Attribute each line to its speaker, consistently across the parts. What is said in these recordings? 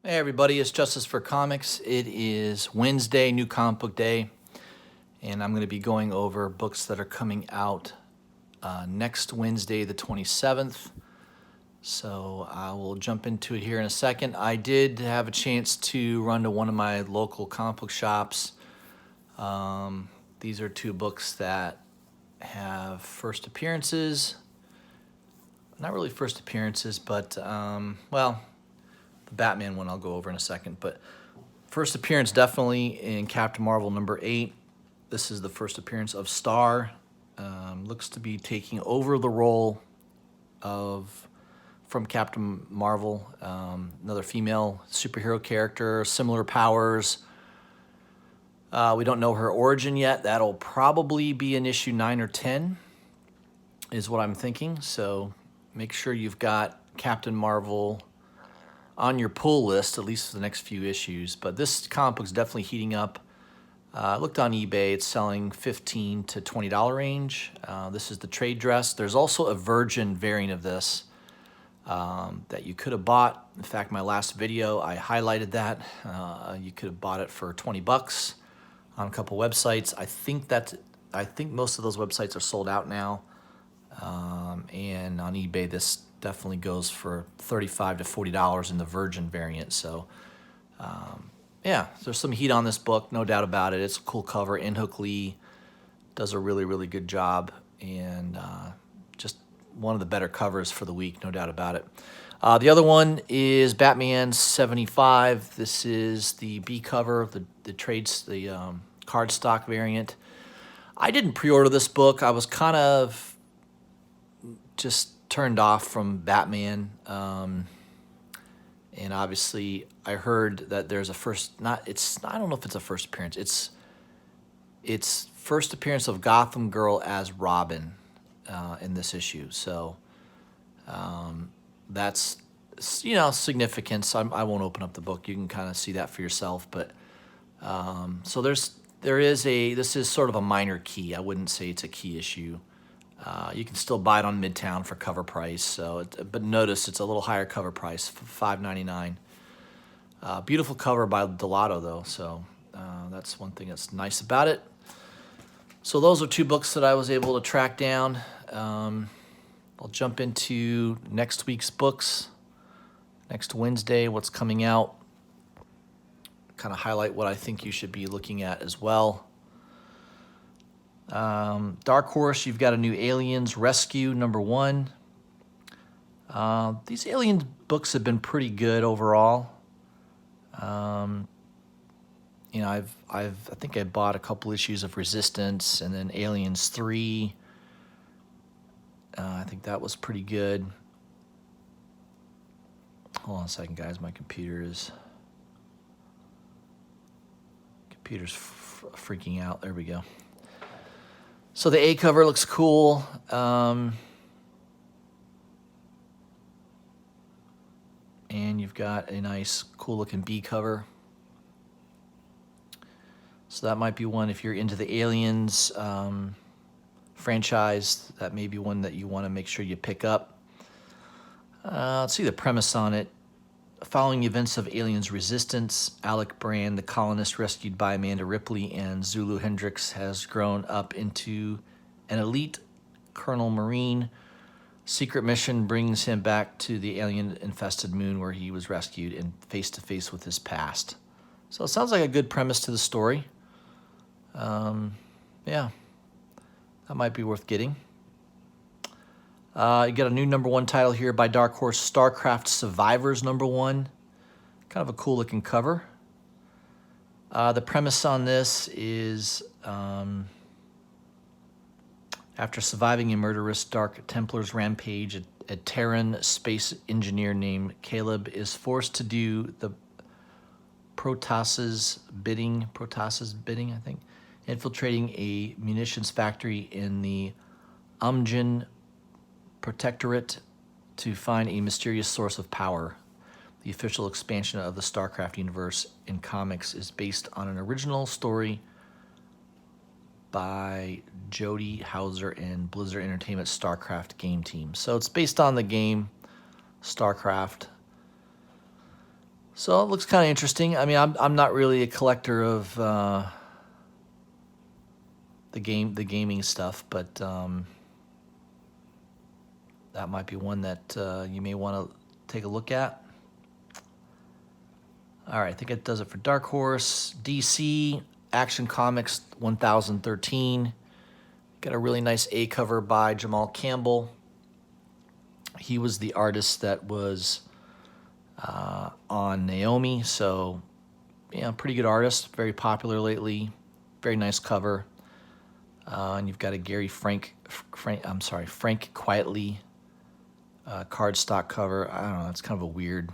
Speaker 1: Hey everybody, it's Justice for Comics. It is Wednesday, new comic book day, and I'm going to be going over books that are coming out next Wednesday, the 27th. So I will jump into it here in a second. I did have a chance to run to one of my local comic book shops. These are two books that have first appearances. Not really first appearances, but, well, the Batman one I'll go over in a second, but first appearance definitely in Captain Marvel #8. This is the first appearance of Star. Looks to be taking over the role from Captain Marvel. Another female superhero character, similar powers. We don't know her origin yet. That'll probably be in issue 9 or 10, is what I'm thinking. So make sure you've got Captain Marvel on your pull list, at least for the next few issues. But this comic book's definitely heating up. I looked on eBay. It's selling $15 to $20 range. This is the trade dress. There's also a Virgin variant of this that you could have bought. In fact, my last video, I highlighted that. You could have bought it for 20 bucks on a couple websites. I think most of those websites are sold out now. And on eBay, this definitely goes for $35 to $40 in the Virgin variant. So, yeah, there's some heat on this book, no doubt about it. It's a cool cover. Inhook Lee does a really, really good job, and just one of the better covers for the week, no doubt about it. The other one is Batman 75. This is the B cover of the cardstock variant. I didn't pre-order this book. I was kind of just turned off from Batman, and obviously I heard that there's a I don't know if it's a first appearance. It's first appearance of Gotham Girl as Robin in this issue. So that's significance. I won't open up the book. You can kind of see that for yourself. But so this is sort of a minor key. I wouldn't say it's a key issue. You can still buy it on Midtown for cover price. But notice it's a little higher cover price, $5.99. Beautiful cover by Delato though, so that's one thing that's nice about it. So those are two books that I was able to track down. I'll jump into next week's books. Next Wednesday, what's coming out. Kind of highlight what I think you should be looking at as well. Dark Horse, you've got a new Aliens Rescue #1. These Alien books have been pretty good overall. I think I bought a couple issues of Resistance, and then Aliens 3. I think that was pretty good. Hold on a second, guys. My computer's freaking out. There we go. So the A cover looks cool. And you've got a nice, cool-looking B cover. So that might be one, if you're into the Aliens franchise, that may be one that you want to make sure you pick up. Let's see the premise on it. Following the events of Aliens Resistance, Alec Brand, the colonist rescued by Amanda Ripley and Zulu Hendricks, has grown up into an elite Colonel Marine. Secret mission brings him back to the alien-infested moon where he was rescued and face-to-face with his past. So it sounds like a good premise to the story. Yeah, that might be worth getting. You got a new #1 title here by Dark Horse, StarCraft Survivors #1. Kind of a cool looking cover. The premise on this is after surviving a murderous Dark Templars rampage, a Terran space engineer named Caleb is forced to do the Protoss's bidding, I think, infiltrating a munitions factory in the Umjan Protectorate to find a mysterious source of power. The official expansion of the StarCraft universe in comics is based on an original story by Jody Hauser and Blizzard Entertainment's StarCraft game team. So it's based on the game StarCraft. So it looks kind of interesting. I mean, I'm not really a collector of the gaming stuff, but that might be one that you may want to take a look at. All right, I think it does it for Dark Horse. DC Action Comics 1013. Got a really nice A cover by Jamal Campbell. He was the artist that was on Naomi, so yeah, pretty good artist. Very popular lately. Very nice cover. And you've got a Frank Quietly cardstock cover. I don't know. It's kind of a weird.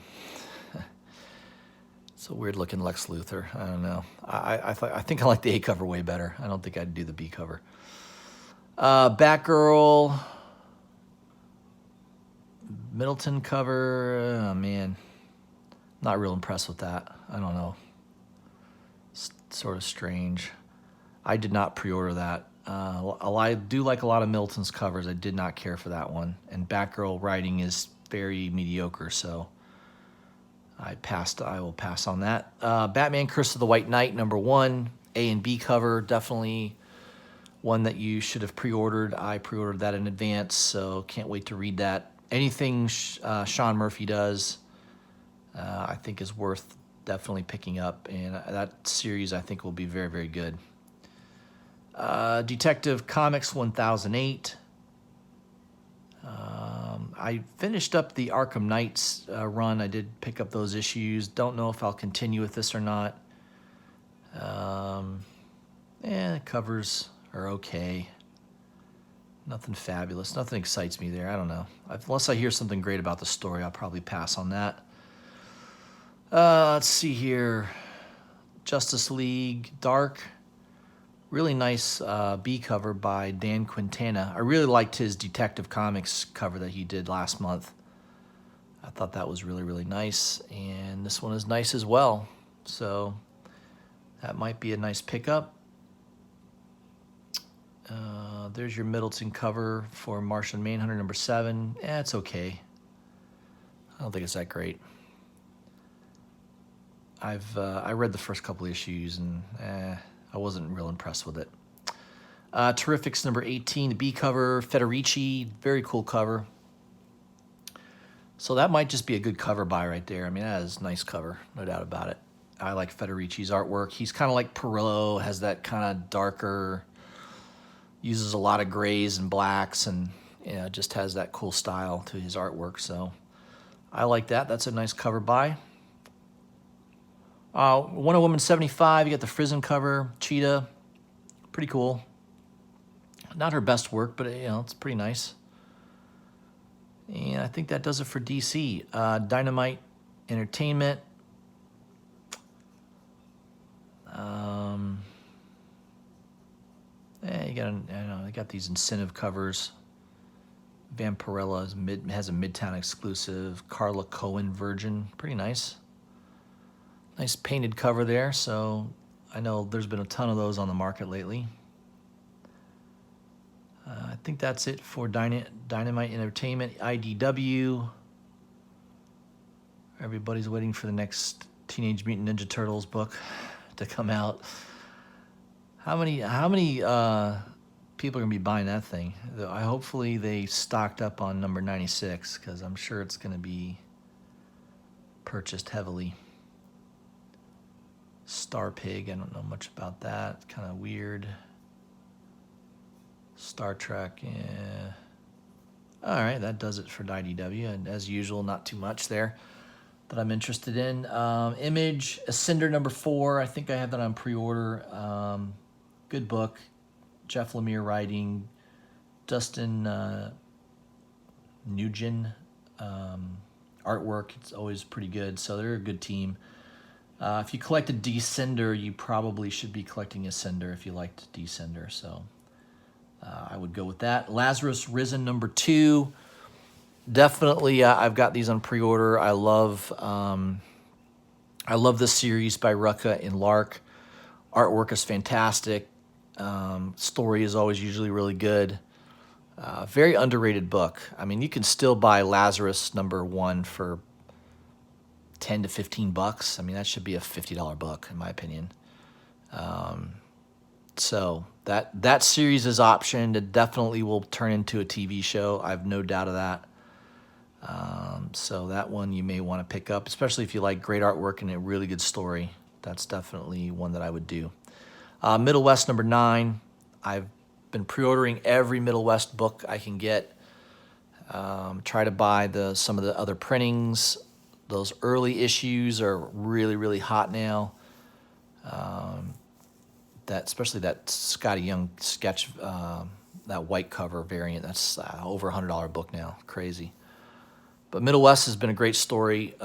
Speaker 1: It's a weird looking Lex Luthor. I don't know. I think I like the A cover way better. I don't think I'd do the B cover. Batgirl, Middleton cover. Oh man, not real impressed with that. I don't know. It's sort of strange. I did not pre-order that. I do like a lot of Middleton's covers. I did not care for that one. And Batgirl writing is very mediocre, so I will pass on that. Batman Curse of the White Knight, #1, A and B cover, definitely one that you should have pre-ordered. I pre-ordered that in advance, so can't wait to read that. Anything Sean Murphy does, I think is worth definitely picking up, and that series I think will be very, very good. Detective Comics 1008. I finished up the Arkham Knights run. I did pick up those issues. Don't know if I'll continue with this or not. The covers are okay. Nothing fabulous. Nothing excites me there. I don't know. Unless I hear something great about the story, I'll probably pass on that. Let's see here. Justice League Dark. Really nice B cover by Dan Quintana. I really liked his Detective Comics cover that he did last month. I thought that was really, really nice. And this one is nice as well. So that might be a nice pickup. There's your Middleton cover for Martian Manhunter #7. It's okay. I don't think it's that great. I read the first couple issues and I wasn't real impressed with it. Terrifics #18, the B cover, Federici, very cool cover. So that might just be a good cover buy right there. I mean, that is a nice cover, no doubt about it. I like Federici's artwork. He's kind of like Perillo, has that kind of darker, uses a lot of grays and blacks, and just has that cool style to his artwork. So I like that. That's a nice cover buy. Wonder Woman 75, you got the Frism cover, Cheetah, pretty cool. Not her best work, but it's pretty nice. And I think that does it for DC. Dynamite Entertainment. They got these incentive covers. Vampirella has a Midtown exclusive. Carla Cohen Virgin, pretty nice. Nice painted cover there, so I know there's been a ton of those on the market lately. I think that's it for Dynamite Entertainment, IDW. Everybody's waiting for the next Teenage Mutant Ninja Turtles book to come out. How many people are gonna be buying that thing? Hopefully they stocked up on number 96, because I'm sure it's gonna be purchased heavily. Star Pig, I don't know much about that. Kind of weird. Star Trek, yeah. All right, that does it for IDW, and as usual, not too much there that I'm interested in. Image, Ascender #4, I think I have that on pre-order. Good book. Jeff Lemire writing. Dustin Nguyen artwork. It's always pretty good, so they're a good team. If you collected Descender, you probably should be collecting Ascender if you liked Descender, so I would go with that. Lazarus Risen #2. Definitely, I've got these on pre-order. I love this series by Rucka and Lark. Artwork is fantastic. Story is always usually really good. Very underrated book. I mean, you can still buy Lazarus #1 for 10 to 15 bucks. I mean, that should be a $50 book in my opinion. So that series is optioned. It definitely will turn into a TV show. I have no doubt of that. So that one you may want to pick up, especially if you like great artwork and a really good story. That's definitely one that I would do. Middle West number 9. I've been pre-ordering every Middle West book I can get. Try to buy some of the other printings. Those early issues are really, really hot now. Especially that Scotty Young sketch, that white cover variant. That's over $100 book now. Crazy. But Middle West has been a great story.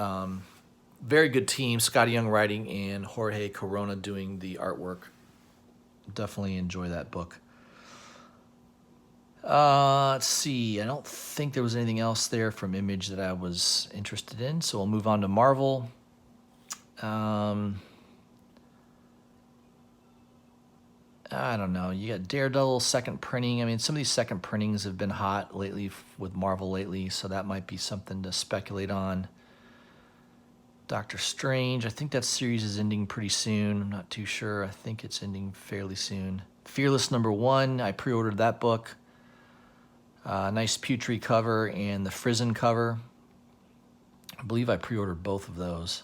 Speaker 1: Very good team. Scotty Young writing and Jorge Corona doing the artwork. Definitely enjoy that book. Let's see. I don't think there was anything else there from Image that I was interested in, so we'll move on to Marvel. I don't know. You got Daredevil second printing. I mean, some of these second printings have been hot lately with Marvel lately, so that might be something to speculate on. Doctor Strange. I think that series is ending pretty soon. I'm not too sure. I think it's ending fairly soon. Fearless number 1. I pre-ordered that book. Nice Putri cover and the Frizzen cover. I believe I pre-ordered both of those.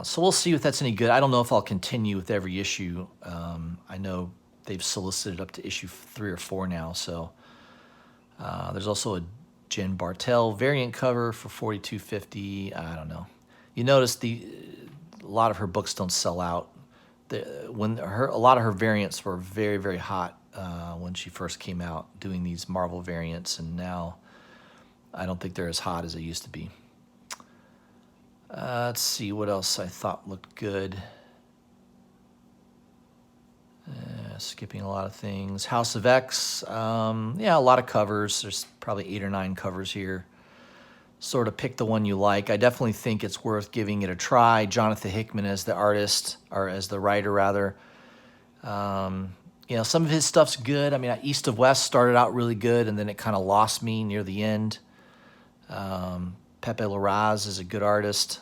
Speaker 1: So we'll see if that's any good. I don't know if I'll continue with every issue. I know they've solicited up to issue 3 or 4 now. So there's also a Jen Bartel variant cover for $42.50. I don't know. You notice a lot of her books don't sell out. A lot of her variants were very, very hot when she first came out doing these Marvel variants, and now I don't think they're as hot as they used to be. Let's see what else I thought looked good. Skipping a lot of things. House of X, yeah, a lot of covers. There's probably 8 or 9 covers here. Sort of pick the one you like. I definitely think it's worth giving it a try. Jonathan Hickman as the artist, or as the writer rather. You know, some of his stuff's good. I mean, East of West started out really good, and then it kind of lost me near the end. Pepe Larraz is a good artist.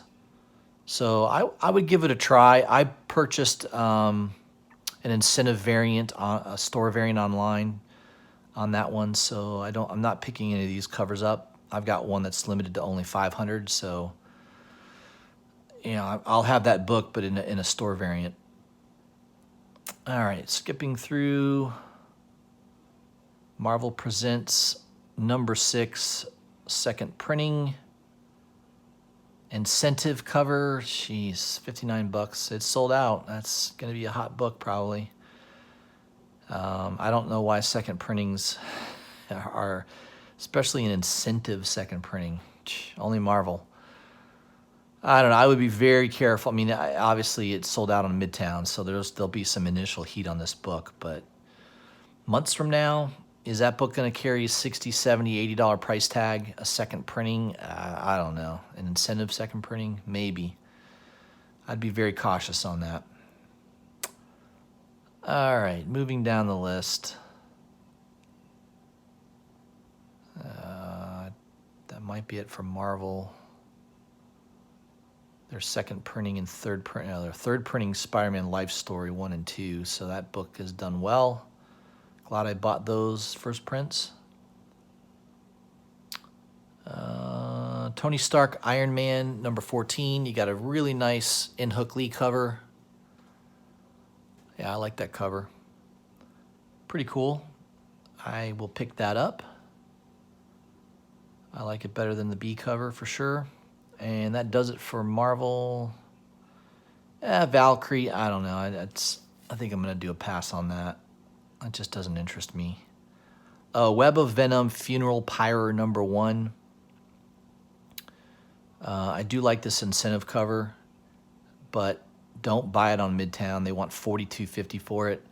Speaker 1: So I would give it a try. I purchased an incentive variant, a store variant online on that one. So I'm not picking any of these covers up. I've got one that's limited to only 500. So, you know, I'll have that book, but in a store variant. All right, skipping through. Marvel Presents number 6, second printing. Incentive cover, jeez, $59. It's sold out. That's going to be a hot book probably. I don't know why second printings are, especially an incentive second printing. Only Marvel. I don't know. I would be very careful. I mean, obviously it's sold out on Midtown, so there'll be some initial heat on this book. But months from now, is that book going to carry a $60, $70, $80 price tag? A second printing? I don't know. An incentive second printing? Maybe. I'd be very cautious on that. All right, moving down the list. That might be it for Marvel. Their second printing and third printing Spider-Man Life Story 1 and 2. So that book has done well. Glad I bought those first prints. Tony Stark Iron Man number 14. You got a really nice In Hook Lee cover. Yeah, I like that cover. Pretty cool. I will pick that up. I like it better than the B cover for sure. And that does it for Marvel. Valkyrie, I don't know. I think I'm going to do a pass on that. It just doesn't interest me. Web of Venom Funeral Pyre number 1. I do like this incentive cover, but don't buy it on Midtown. They want $42.50 for it.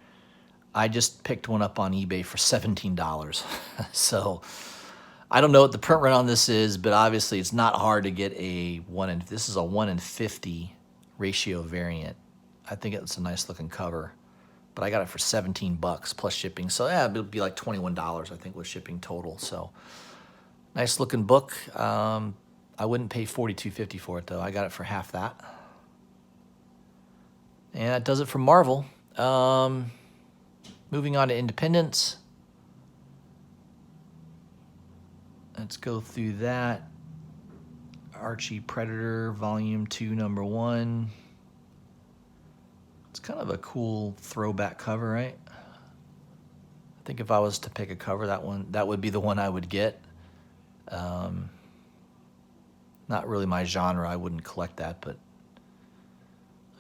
Speaker 1: I just picked one up on eBay for $17. So I don't know what the print run on this is, but obviously it's not hard to get this is a 1 in 50 ratio variant. I think it's a nice looking cover, but I got it for $17 plus shipping. So yeah, it'll be like $21, I think, with shipping total. So nice looking book. I wouldn't pay $42.50 for it, though. I got it for half that. And that does it for Marvel. Moving on to Independence. Let's go through that. Archie Predator, Volume 2, Number 1. It's kind of a cool throwback cover, right? I think if I was to pick a cover, that would be the one I would get. Not really my genre. I wouldn't collect that, but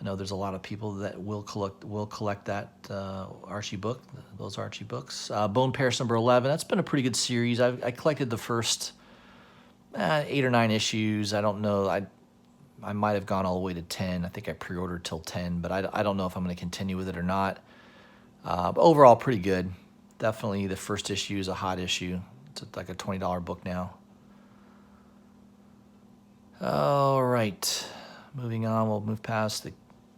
Speaker 1: I know there's a lot of people that will collect that Archie book, those Archie books. Bone Paris number 11. That's been a pretty good series. I collected the first 8 or 9 issues. I don't know. I might have gone all the way to 10. I think I pre-ordered till 10, but I don't know if I'm going to continue with it or not. But overall, pretty good. Definitely the first issue is a hot issue. It's like a $20 book now. All right. Moving on, we'll move past the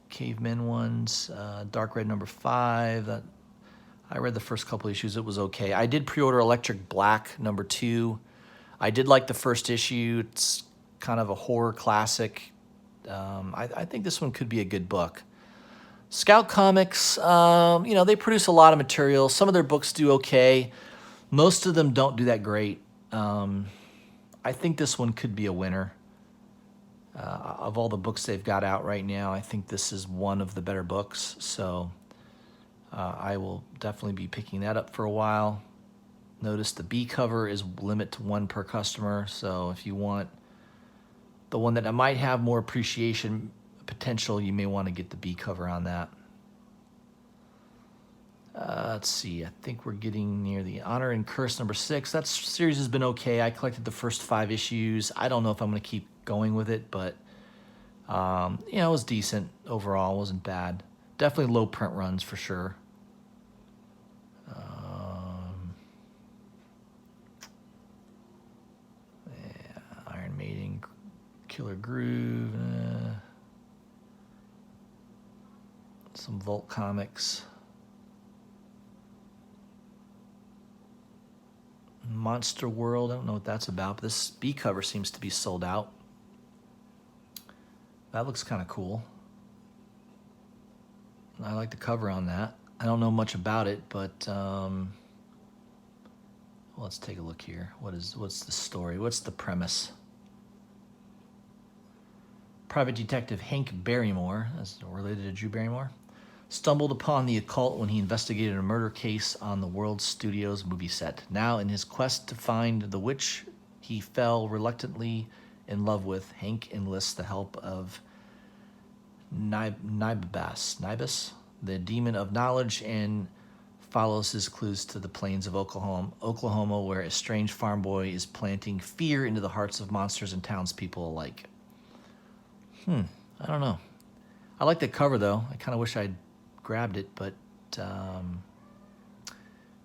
Speaker 1: Cavemen ones. Dark Red number 5. I read the first couple issues. It was okay. I did pre-order Electric Black number 2. I did like the first issue. It's kind of a horror classic. I think this one could be a good book. Scout Comics, they produce a lot of material. Some of their books do okay. Most of them don't do that great. I think this one could be a winner. Of all the books they've got out right now, I think this is one of the better books. So I will definitely be picking that up for a while. Notice the B cover is limit to 1 per customer. So if you want the one that might have more appreciation potential, you may want to get the B cover on that. Let's see. I think we're getting near the Honor and Curse number 6. That series has been okay. I collected the first 5 issues. I don't know if I'm going to keep going with it, but it was decent overall. It wasn't bad. Definitely low print runs for sure. Iron Maiden, Killer Groove, some Volt Comics. Monster World, I don't know what that's about, but this B cover seems to be sold out. That looks kind of cool. I like the cover on that. I don't know much about it, but let's take a look here. What's the story? What's the premise? Private Detective Hank Barrymore, that's related to Drew Barrymore, stumbled upon the occult when he investigated a murder case on the World Studios movie set. Now, in his quest to find the witch he fell reluctantly in love with, Hank enlists the help of Nibus, the demon of knowledge, and follows his clues to the plains of Oklahoma, where a strange farm boy is planting fear into the hearts of monsters and townspeople alike. I don't know. I like the cover, though. I kind of wish I'd grabbed it, but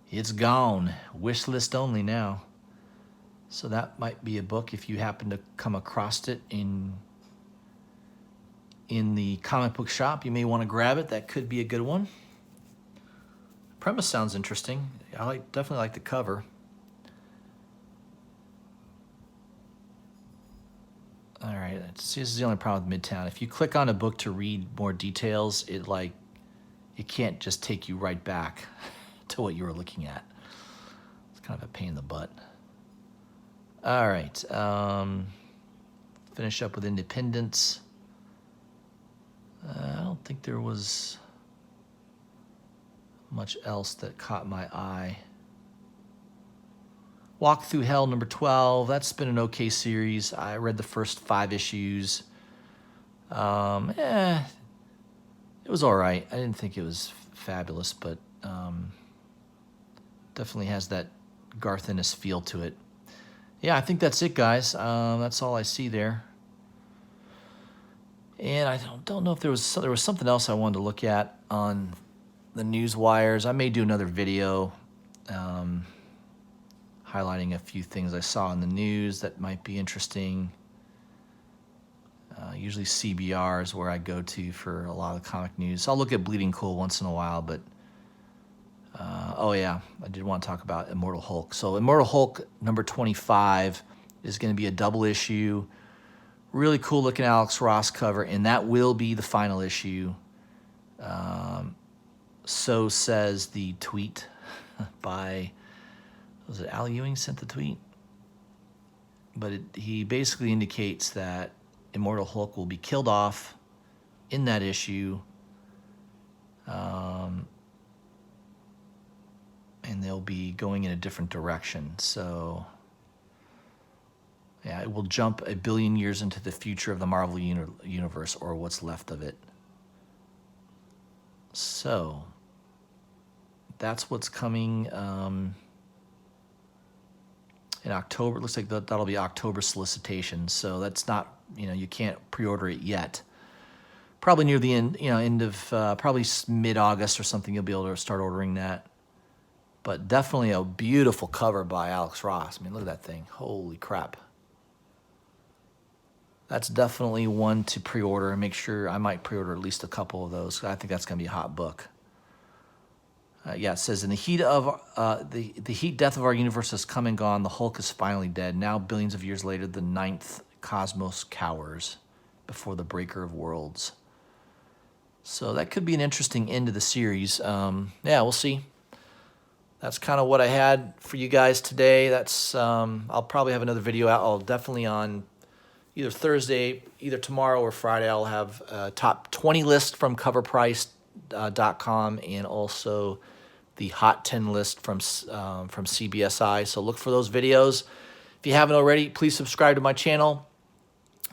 Speaker 1: it's gone. Wish list only now. So that might be a book if you happen to come across it in the comic book shop. You may want to grab it. That could be a good one. The premise sounds interesting. I definitely like the cover. All right, see, this is the only problem with Midtown. If you click on a book to read more details, it can't just take you right back to what you were looking at. It's kind of a pain in the butt. All right, finish up with Independence. I don't think there was much else that caught my eye. Walk Through Hell number 12. That's been an okay series. I read the first 5 issues. It was all right. I didn't think it was fabulous, but definitely has that Garth Ennis feel to it. Yeah, I think that's it, guys. That's all I see there. And I don't know if there was something else I wanted to look at on the news wires. I may do another video highlighting a few things I saw in the news that might be interesting. Usually CBR is where I go to for a lot of comic news. I'll look at Bleeding Cool once in a while, but oh yeah, I did want to talk about Immortal Hulk. So Immortal Hulk number 25 is going to be a double issue. Really cool looking Alex Ross cover, and that will be the final issue. So says the tweet by, was it Al Ewing sent the tweet? But he basically indicates that Immortal Hulk will be killed off in that issue. And they'll be going in a different direction. So, yeah, it will jump 1 billion years into the future of the Marvel Universe, or what's left of it. So, that's what's coming in October. It looks like that'll be October solicitation. So that's not, you can't pre-order it yet. Probably near the end, end of probably mid-August or something, you'll be able to start ordering that. But definitely a beautiful cover by Alex Ross. I mean, look at that thing. Holy crap. That's definitely one to pre-order, and make sure I might pre-order at least a couple of those. I think that's going to be a hot book. Yeah, it says, in the heat of the heat death of our universe has come and gone. The Hulk is finally dead. Now, billions of years later, the 9th cosmos cowers before the breaker of worlds. So that could be an interesting end to the series. Yeah, we'll see. That's kind of what I had for you guys today. That's I'll probably have another video out. I'll definitely on either Thursday, either tomorrow or Friday, I'll have a top 20 list from coverprice.com and also the Hot 10 list from CBSI. So look for those videos. If you haven't already, please subscribe to my channel.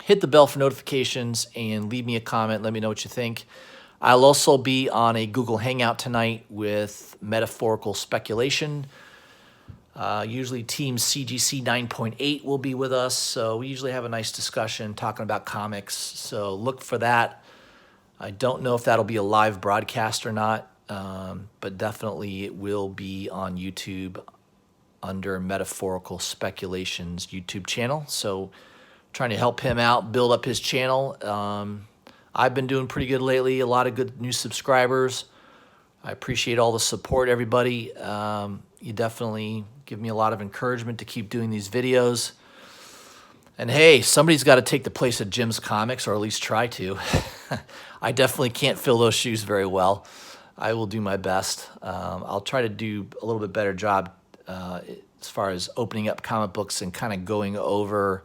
Speaker 1: Hit the bell for notifications and leave me a comment. Let me know what you think. I'll also be on a Google Hangout tonight with Metaphorical Speculation. Usually Team CGC 9.8 will be with us. So we usually have a nice discussion talking about comics. So look for that. I don't know if that'll be a live broadcast or not, but definitely it will be on YouTube under Metaphorical Speculations YouTube channel. So trying to help him out, build up his channel. I've been doing pretty good lately, a lot of good new subscribers. I appreciate all the support, everybody. You definitely give me a lot of encouragement to keep doing these videos. And hey, somebody's got to take the place of Jim's Comics, or at least try to. I definitely can't fill those shoes very well. I will do my best. I'll try to do a little bit better job as far as opening up comic books and kind of going over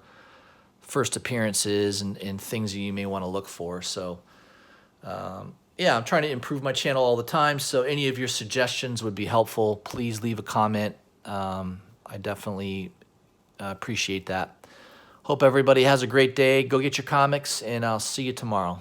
Speaker 1: first appearances and things that you may want to look for. So, yeah, I'm trying to improve my channel all the time. So any of your suggestions would be helpful. Please leave a comment. I definitely appreciate that. Hope everybody has a great day. Go get your comics, and I'll see you tomorrow.